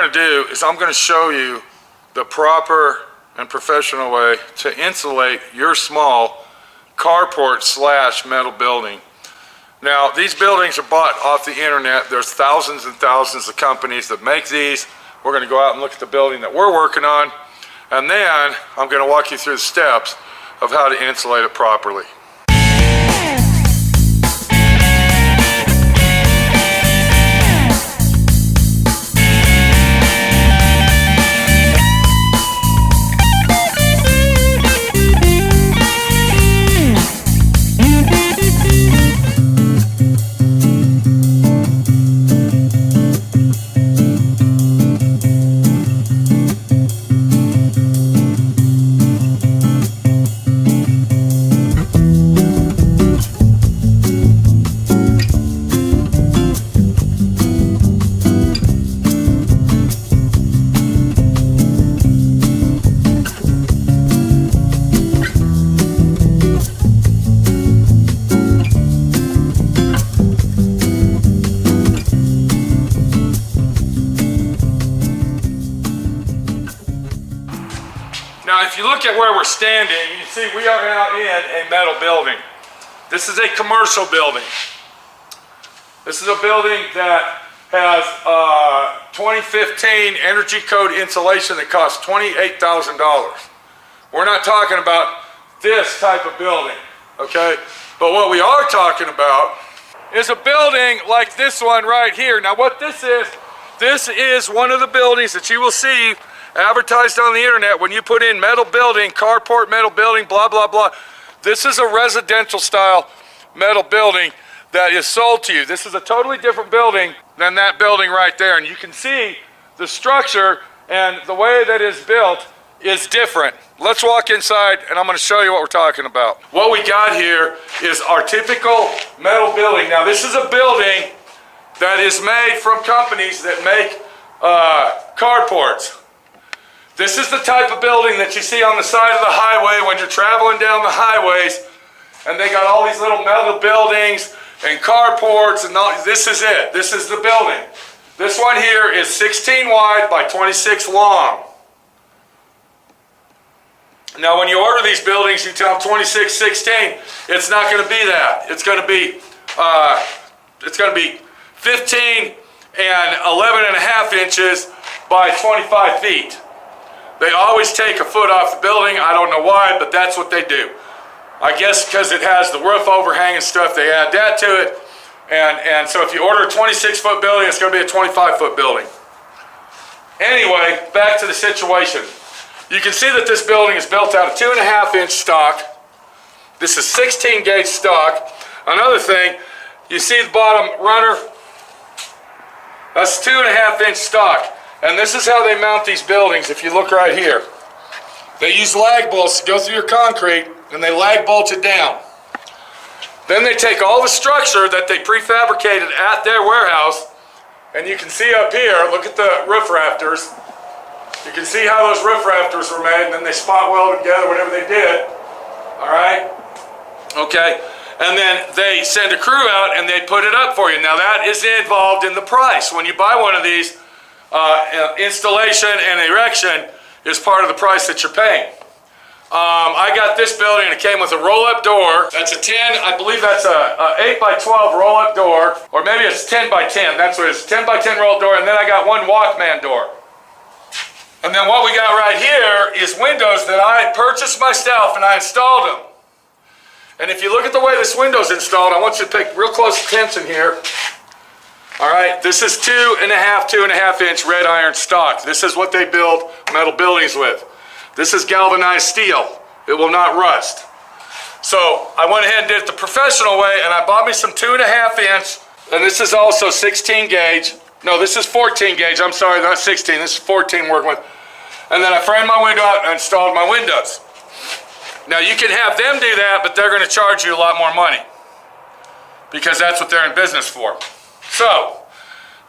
going to do is I'm going to show you the proper and professional way to insulate your small carport / metal building. Now, these buildings are bought off the internet. There's thousands and thousands of companies that make these. We're going to go out and look at the building that we're working on, and then I'm going to walk you through the steps of how to insulate it properly. Now, if you look at where we're standing, you can see we are now in a metal building. This is a commercial building. This is a building that has 2015 energy code insulation that costs $28,000. We're not talking about this type of building, okay? But what we are talking about is a building like this one right here. Now, what this is one of the buildings that you will see advertised on the internet when you put in metal building, carport metal building, blah, blah, blah. This is a residential style metal building that is sold to you. This is a totally different building than that building right there. And you can see the structure and the way that it's built is different. Let's walk inside and I'm going to show you what we're talking about. What we got here is our typical metal building. Now, this is a building that is made from companies that make carports. This is the type of building that you see on the side of the highway when you're traveling down the highways, and they got all these little metal buildings and carports and all. This is it. This is the building. This one here is 16 wide by 26 long. Now, when you order these buildings, you tell them 26, 16. It's not going to be that. It's going to be 15 and 11.5 inches by 25 feet. They always take a foot off the building. I don't know why, but that's what they do. I guess because it has the roof overhang and stuff, they add that to it. And so if you order a 26-foot building, it's going to be a 25-foot building. Anyway, back to the situation. You can see that this building is built out of 2.5-inch stock. This is 16 gauge stock. Another thing, you see the bottom runner? That's 2.5-inch stock. And this is how they mount these buildings if you look right here. They use lag bolts to go through your concrete and they lag bolt it down. Then they take all the structure that they prefabricated at their warehouse, and you can see up here, look at the roof rafters. You can see how those roof rafters were made, and then they spot welded together, whatever they did. All right? Okay. And then they send a crew out and they put it up for you. Now, that is involved in the price. When you buy one of these, installation and erection is part of the price that you're paying. I got this building and it came with a roll-up door. That's a 10, I believe that's a 8 by 12 roll-up door, or maybe it's 10 by 10. That's what it is, 10 by 10 roll-up door, and then I got one Walkman door. And then what we got right here is windows that I purchased myself and I installed them. And if you look at the way this window's installed, I want you to pay real close attention here. All right, this is 2.5-inch red iron stock. This is what they build metal buildings with. This is galvanized steel. It will not rust. So I went ahead and did it the professional way, and I bought me some 2.5-inch, and this is also 16 gauge. No, this is 14 gauge. I'm sorry, not 16. This is 14 working with. And then I framed my window out and installed my windows. Now you can have them do that, but they're going to charge you a lot more money because that's what they're in business for. So,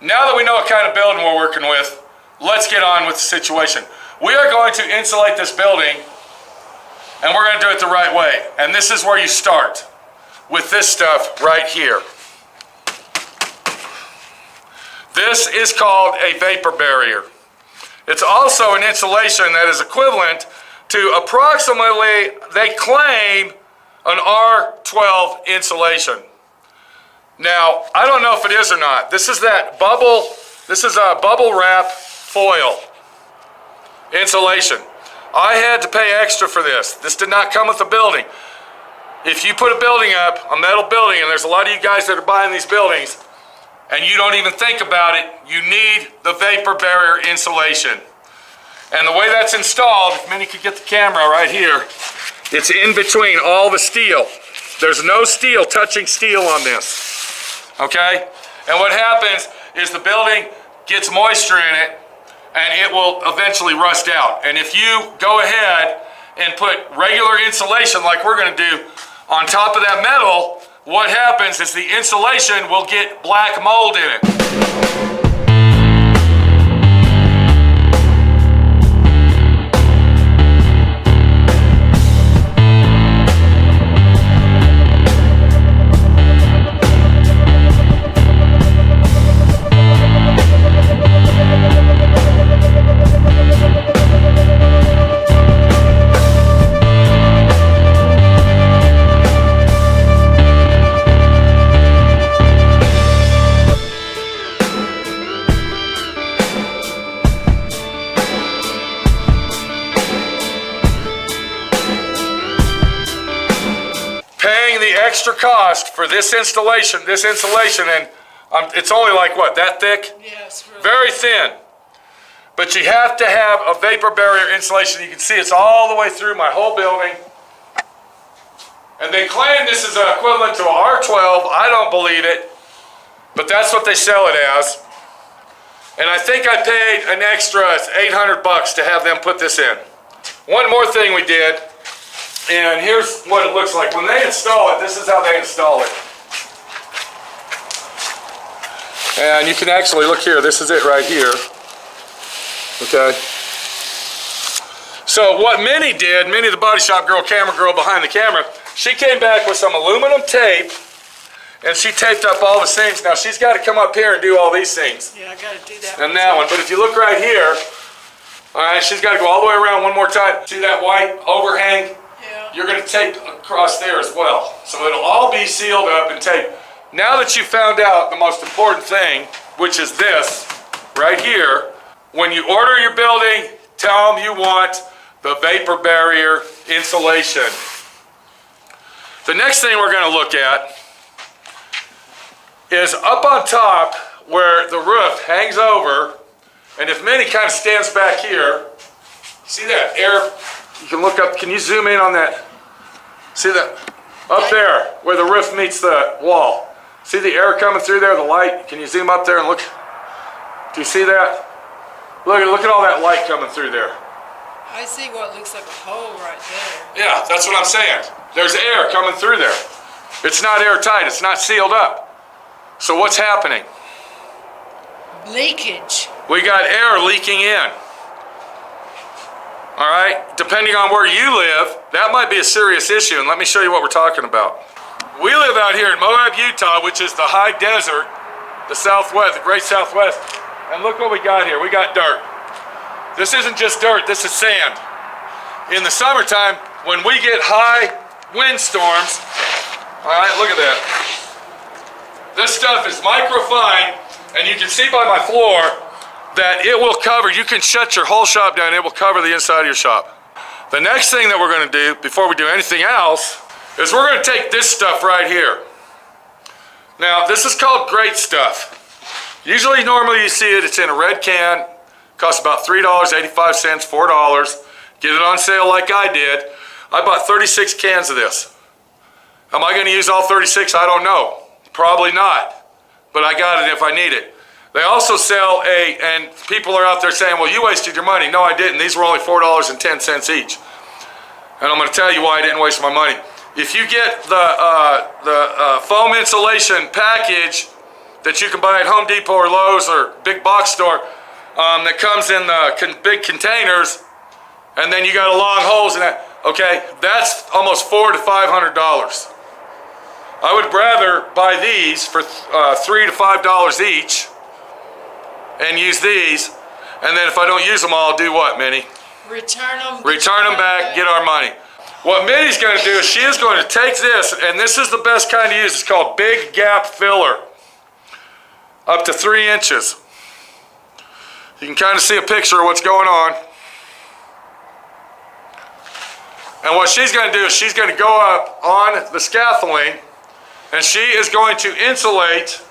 now that we know what kind of building we're working with, let's get on with the situation. We are going to insulate this building, and we're going to do it the right way. And this is where you start, with this stuff right here. This is called a vapor barrier. It's also an insulation that is equivalent to approximately, they claim, an R12 insulation. Now, I don't know if it is or not. This is that bubble, this is a bubble wrap foil insulation. I had to pay extra for this. This did not come with the building. If you put a building up, a metal building, and there's a lot of you guys that are buying these buildings, and you don't even think about it, you need the vapor barrier insulation. And the way that's installed, if Minnie could get the camera right here, it's in between all the steel. There's no steel touching steel on this, okay? And what happens is the building gets moisture in it, and it will eventually rust out. And if you go ahead and put regular insulation like we're gonna do on top of that metal, what happens is the insulation will get black mold in it. Extra cost for this insulation, and it's only like what, that thick? Yeah, it's really very thin. But you have to have a vapor barrier insulation. You can see it's all the way through my whole building. And they claim this is equivalent to a R12. I don't believe it, but that's what they sell it as. And I think I paid an extra $800 to have them put this in. One more thing we did. And here's what it looks like. When they install it, this is how they install it. And you can actually look here. This is it right here. Okay. So what Minnie did, Minnie the body shop girl, camera girl behind the camera, she came back with some aluminum tape and she taped up all the seams. Now she's got to come up here and do all these seams. Yeah, I got to do that. And that one. But if you look right here, all right, she's got to go all the way around one more time. See that white overhang? You're going to tape across there as well. So it'll all be sealed up and taped. Now that you found out the most important thing, which is this right here, when you order your building, tell them you want the vapor barrier insulation. The next thing we're going to look at is up on top where the roof hangs over, and if Minnie kind of stands back here, see that air? You can look up, can you zoom in on that? See that? Up there, where the roof meets the wall. See the air coming through there, the light? Can you zoom up there and look? Do you see that? Look at all that light coming through there. I see what looks like a hole right there. Yeah, that's what I'm saying. There's air coming through there. It's not airtight, it's not sealed up. So what's happening? Leakage. We got air leaking in. All right, depending on where you live, that might be a serious issue, and let me show you what we're talking about. We live out here in Moab, Utah, which is the high desert, the Southwest, the great Southwest, and look what we got here. We got dirt. This isn't just dirt, this is sand. In the summertime, when we get high windstorms, all right, look at that. This stuff is microfine, and you can see by my floor that it will cover, you can shut your whole shop down, it will cover the inside of your shop. The next thing that we're gonna do, before we do anything else, is we're gonna take this stuff right here. Now, this is called great stuff. Usually, normally you see it, it's in a red can, costs about $3.85, $4. Get it on sale like I did. I bought 36 cans of this. Am I gonna use all 36? I don't know. Probably not, but I got it if I need it. They also sell and people are out there saying, well, you wasted your money. No, I didn't. These were only $4.10 each. And I'm going to tell you why I didn't waste my money. If you get the foam insulation package that you can buy at Home Depot or Lowe's or big box store that comes in the big containers, and then you got a long hose in that, okay, that's almost $400 to $500. I would rather buy these for $3 to $5 each and use these And then if I don't use them all, do what, Minnie? Return them. Return them back, get our money. What Minnie's going to do is she is going to take this, and this is the best kind to use. It's called Big Gap Filler. Up to 3 inches. You can kind of see a picture of what's going on. And what she's going to do is she's going to go up on the scaffolding, and she is going to insulate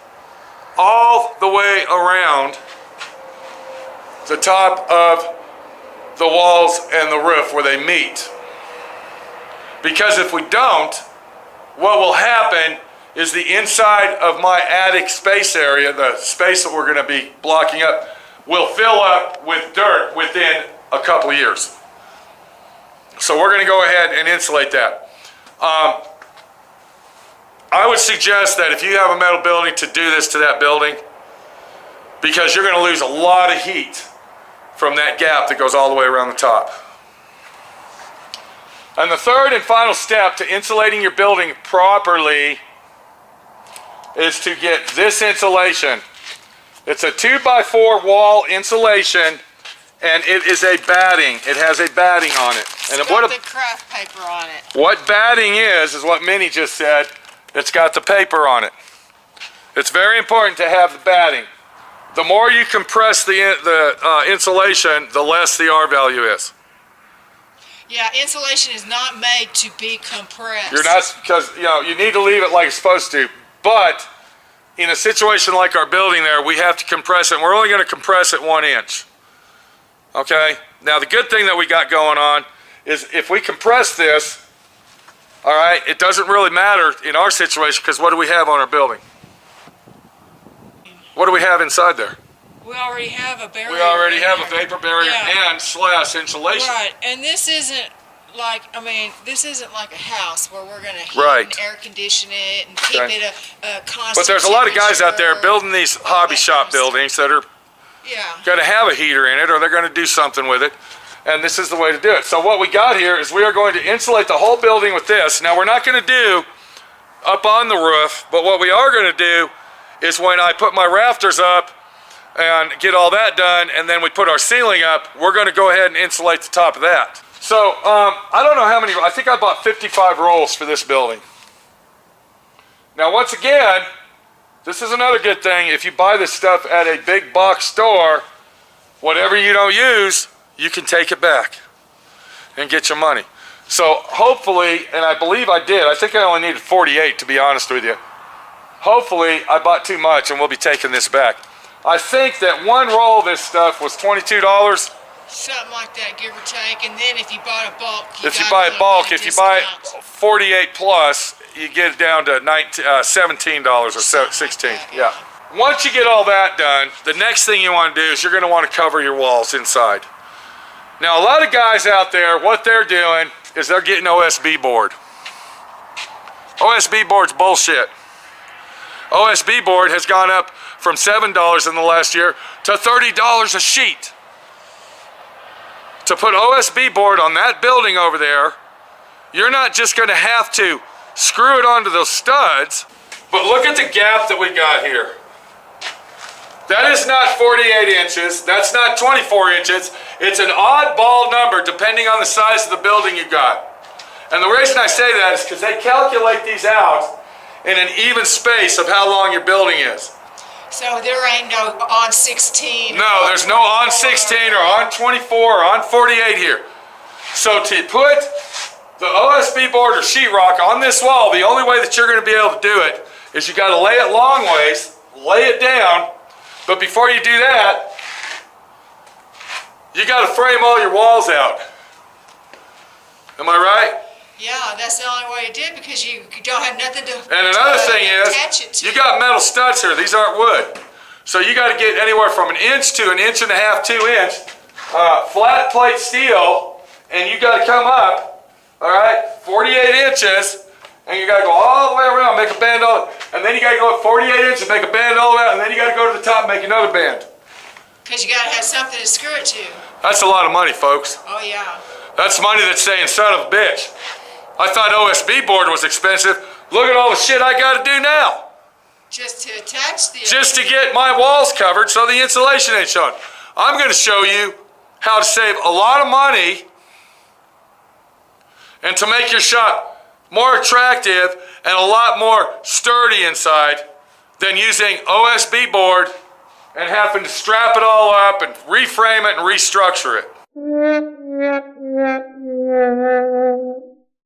all the way around the top of the walls and the roof where they meet. Because if we don't, what will happen is the inside of my attic space area, the space that we're going to be blocking up, will fill up with dirt within a couple of years. So we're going to go ahead and insulate that. I would suggest that if you have a metal building, to do this to that building, because you're going to lose a lot of heat from that gap that goes all the way around the top. And the third and final step to insulating your building properly is to get this insulation. It's a 2x4 wall insulation, and it is a batting. It has a batting on it. And It's got the craft paper on it. What batting is what Minnie just said. It's got the paper on it. It's very important to have the batting. The more you compress the insulation, the less the R value is. Yeah, insulation is not made to be compressed. You're not, because you need to leave it like it's supposed to. But in a situation like our building there, we have to compress it. And we're only going to compress it 1 inch. Okay? Now the good thing that we got going on is if we compress this, all right, it doesn't really matter in our situation, because what do we have on our building? What do we have inside there? We already have a barrier. We already have a vapor barrier Yeah. and / insulation. Right, and this isn't like, this isn't like a house where we're going to heat Right. and air condition it and keep Okay. it a constant But there's a lot of guys out there temperature. building these hobby shop buildings that are Yeah. going to have a heater in it, or they're going to do something with it. And this is the way to do it. So what we got here is we are going to insulate the whole building with this. Now we're not going to do up on the roof, but what we are going to do is when I put my rafters up and get all that done, and then we put our ceiling up, we're going to go ahead and insulate the top of that. So I don't know how many, I think I bought 55 rolls for this building. Now once again, this is another good thing. If you buy this stuff at a big box store, whatever you don't use, you can take it back and get your money. So hopefully, and I believe I did, I think I only needed 48 to be honest with you. Hopefully I bought too much and we'll be taking this back. I think that 1 roll of this stuff was $22. Something like that, give or take. And then if you bought a bulk, If you buy it bulk, if you buy 48 plus, you get it down to $17 or $16. Yeah. Once you get all that done, the next thing you want to do is you're going to want to cover your walls inside. Now, a lot of guys out there, what they're doing is they're getting OSB board. OSB board's bullshit. OSB board has gone up from $7 in the last year to $30 a sheet. To put OSB board on that building over there, you're not just going to have to screw it onto those studs, but look at the gap that we got here. That is not 48 inches, that's not 24 inches, it's an oddball number depending on the size of the building you got. And the reason I say that is because they calculate these out in an even space of how long your building is. So there ain't no on 16. No, there's no on 16 or on 24 or on 48 here. So to put the OSB board or sheetrock on this wall, the only way that you're going to be able to do it is you got to lay it long ways, lay it down, but before you do that, you got to frame all your walls out. Am I right? Yeah, that's the only way to do it because you don't have nothing to And another thing attach it is, to. you got metal studs here. These aren't wood. So you got to get anywhere from 1 inch to 1.5 inches, 2 inch, flat plate steel, and you got to come up, all right, 48 inches, and you got to go all the way around, make a bend all, and then you got to go up 48 inches, make a bend all the way out, and then you got to go to the top and make another bend. Because you got to have something to screw it to. That's a lot of money, folks. Oh, yeah. That's money that's saying, son of a bitch. I thought OSB board was expensive. Look at all the shit I got to do now. Just to attach the... Just to get my walls covered so the insulation ain't showing. I'm going to show you how to save a lot of money and to make your shop more attractive and a lot more sturdy inside than using OSB board and having to strap it all up and reframe it and restructure it.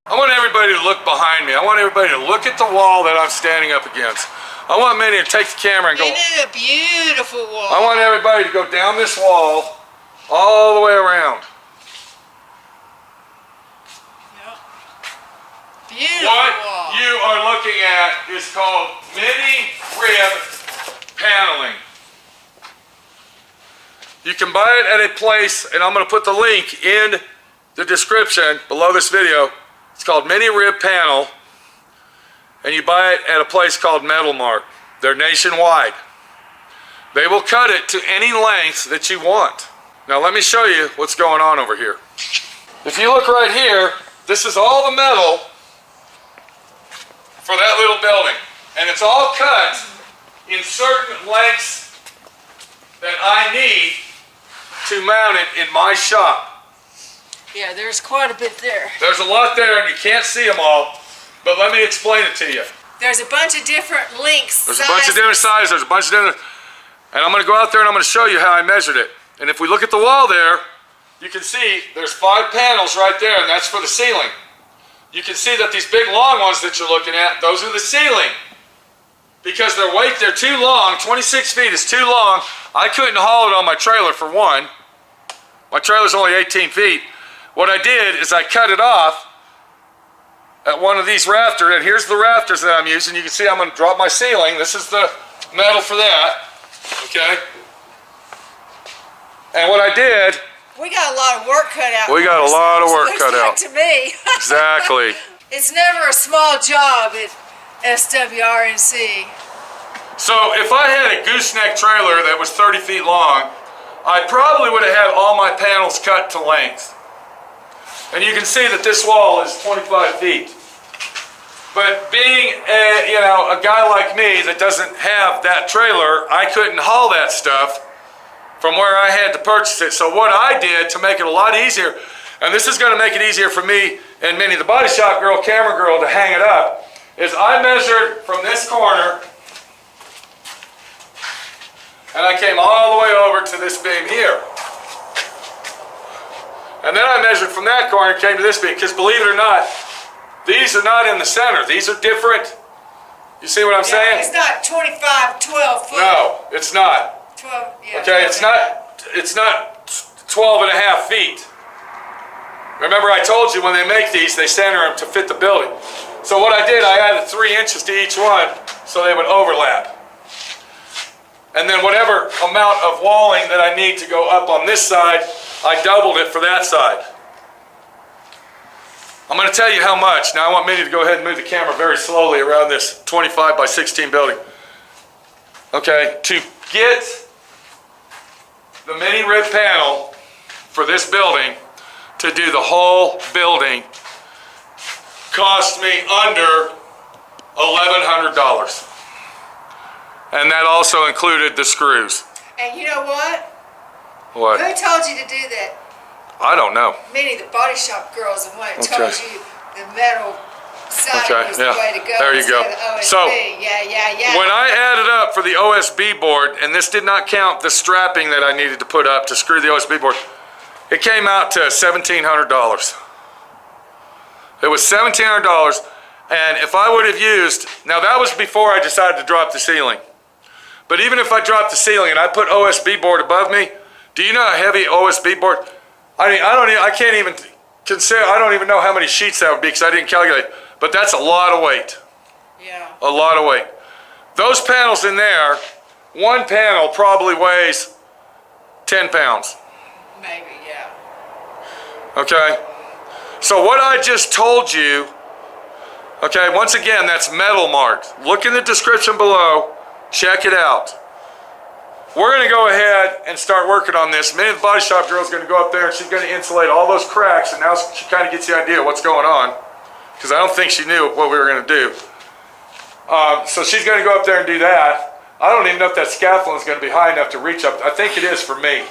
I want everybody to look behind me. I want everybody to look at the wall that I'm standing up against. I want Minnie to take the camera and go. It is a beautiful wall. I want everybody to go down this wall all the way around. Yep. Beautiful What wall. you are looking at is called mini rib paneling. You can buy it at a place, and I'm going to put the link in the description below this video. It's called Mini Rib Panel, and you buy it at a place called Metal Mart. They're nationwide. They will cut it to any length that you want. Now let me show you what's going on over here. If you look right here, this is all the metal for that little building, and it's all cut in certain lengths that I need to mount it in my shop. Yeah, there's quite a bit there. There's a lot there and you can't see them all, but let me explain it to you. There's a bunch of different lengths. There's a bunch of different sizes, there's a bunch of different, and I'm going to go out there and I'm going to show you how I measured it. And if we look at the wall there, you can see there's 5 panels right there, and that's for the ceiling. You can see that these big long ones that you're looking at, those are the ceiling. Because their weight, they're too long, 26 feet is too long. I couldn't haul it on my trailer for one. My trailer's only 18 feet. What I did is I cut it off at one of these rafters, and here's the rafters that I'm using. You can see I'm going to drop my ceiling. This is the metal for that, okay? And what I did... We got a lot of work cut out. We got a lot of work cut out. To me. Exactly. It's never a small job at SWRNC. So if I had a gooseneck trailer that was 30 feet long, I probably would have had all my panels cut to length. And you can see that this wall is 25 feet. But being a guy like me that doesn't have that trailer, I couldn't haul that stuff from where I had to purchase it. So what I did to make it a lot easier, and this is going to make it easier for me and Minnie, the body shop girl, camera girl, to hang it up, is I measured from this corner, and I came all the way over to this beam here. And then I measured from that corner and came to this beam, because believe it or not, these are not in the center. These are different. You see what I'm saying? It's not 25, 12 foot. No, it's not. 12, yeah. Okay, it's not 12 and a half feet. Remember I told you when they make these, they center them to fit the building. So what I did, I added 3 inches to each one so they would overlap. And then whatever amount of walling that I need to go up on this side, I doubled it for that side. I'm going to tell you how much. Now I want Minnie to go ahead and move the camera very slowly around this 25 by 16 building. Okay, to get the mini rib panel for this building, to do the whole building, cost me under $1,100. And that also included the screws. And you know what? What? Who told you to do that? I don't know. Minnie, the body shop girl, is the one that Okay. told you the metal siding Okay, was yeah. the way to go. There you go. instead of OSB. So, yeah. When I added up for the OSB board, and this did not count the strapping that I needed to put up to screw the OSB board, it came out to $1,700. It was $1,700, and if I would have used, now that was before I decided to drop the ceiling. But even if I dropped the ceiling and I put OSB board above me, do you know how heavy OSB board? I mean, I can't even consider, I don't even know how many sheets that would be because I didn't calculate. But that's a lot of weight. Yeah. A lot of weight. Those panels in there, one panel probably weighs 10 pounds. Maybe, yeah. Okay? So what I just told you, okay, once again, that's Metal Mart. Look in the description below. Check it out. We're going to go ahead and start working on this. Minnie, the body shop girl, is going to go up there and she's going to insulate all those cracks, and now she kind of gets the idea of what's going on, because I don't think she knew what we were going to do. So she's going to go up there and do that. I don't even know if that scaffolding is going to be high enough to reach up. I think it is for me.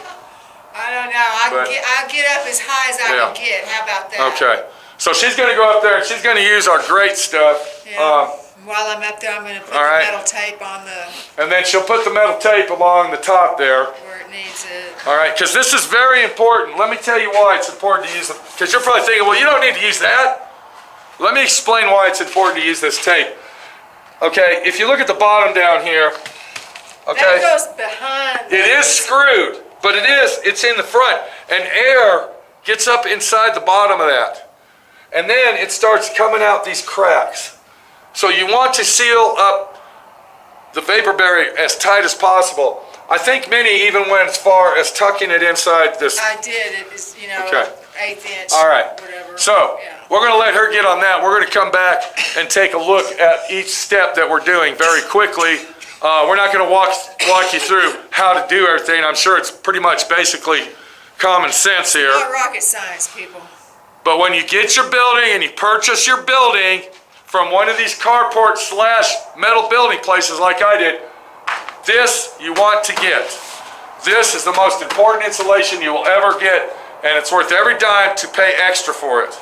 I don't know. But- I'll get up as high as I Yeah. can get. How about that? Okay. So she's gonna go up there and she's gonna use our great stuff. Yeah. While I'm up there, I'm going to put all the right. metal tape on the And then she'll put the metal tape along the top there. where it needs it. All right, because this is very important. Let me tell you why it's important to use it. Because you're probably thinking, well, you don't need to use that. Let me explain why it's important to use this tape. Okay, if you look at the bottom down here, That okay, goes behind. it is screwed, but it's in the front. And air gets up inside the bottom of that. And then it starts coming out these cracks. So you want to seal up the vapor barrier as tight as possible. I think many even went as far as tucking it inside this. I did. It is, you know, Okay. 1/8 inch. All right. Whatever. So Yeah. we're going to let her get on that. We're going to come back and take a look at each step that we're doing very quickly. We're not going to walk you through how to do everything. I'm sure it's pretty much basically common sense here. Not rocket science, people. But when you get your building and you purchase your building from one of these carport / metal building places like I did, this you want to get. This is the most important insulation you will ever get, and it's worth every dime to pay extra for it.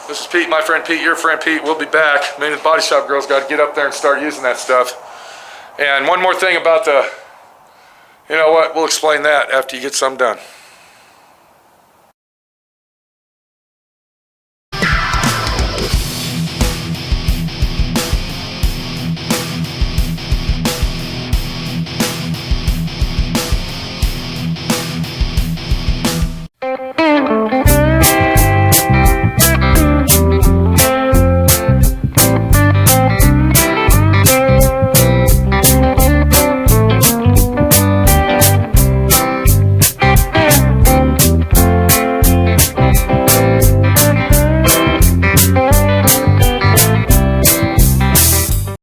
This is Pete, my friend Pete, your friend Pete. We'll be back. Me and the Body Shop girls got to get up there and start using that stuff. And one more thing about you know what, we'll explain that after you get some done.